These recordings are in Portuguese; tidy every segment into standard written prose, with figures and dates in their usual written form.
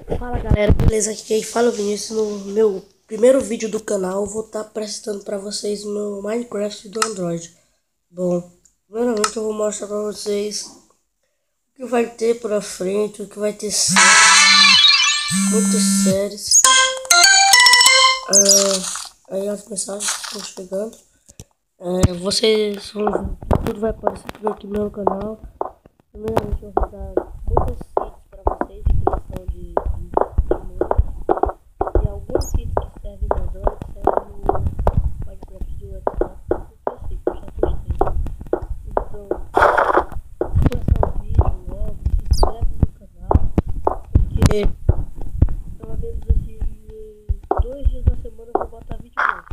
Fala galera, beleza? Aqui quem fala é o Vinícius. No meu primeiro vídeo do canal eu vou estar apresentando para vocês meu Minecraft do Android. Bom, primeiramente eu vou mostrar para vocês o que vai ter por frente, o que vai ter séries, muitas séries. Aí as mensagens estão chegando. Vocês vão ver, tudo vai aparecer aqui no meu canal. Primeiramente eu vou dar muitas seeds para vocês de criação de mundo. E alguns seeds que servem no Android servem no Minecraft de WhatsApp. Porque eu sei que eu já testei. Então, curta o vídeo logo, se inscreve no canal. Porque pelo menos assim, 2 dias da semana eu vou botar vídeo novo.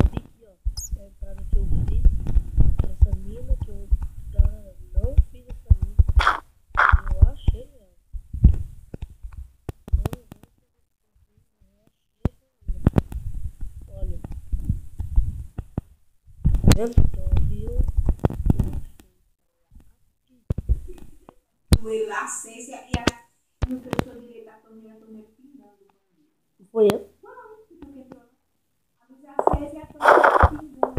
Eu vi aqui, ó, a entrada que eu fiz, essa mina que eu não fiz essa mina. Eu achei ela. Olha, tá vendo? Então, viu? Ele lá, ciência e a no professor direito da família também pingando. Foi eu? Não, porque a ciência e a família pingando.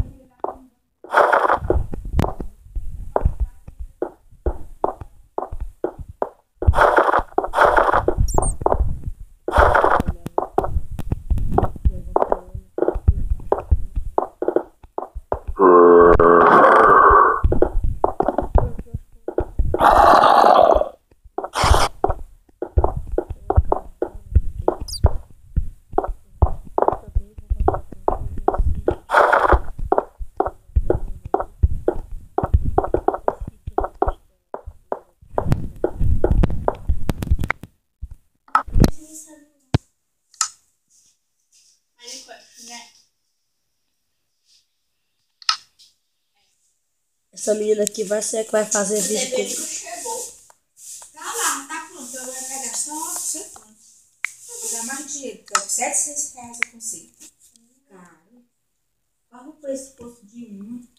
Essa menina aqui vai ser a que vai fazer vídeo comigo. Chegou. Tá lá, tá pronto. Eu vou pegar só 100 contos. Vou dar mais dinheiro, porque é R$700 eu consigo. Cara, qual foi esse posto de 1?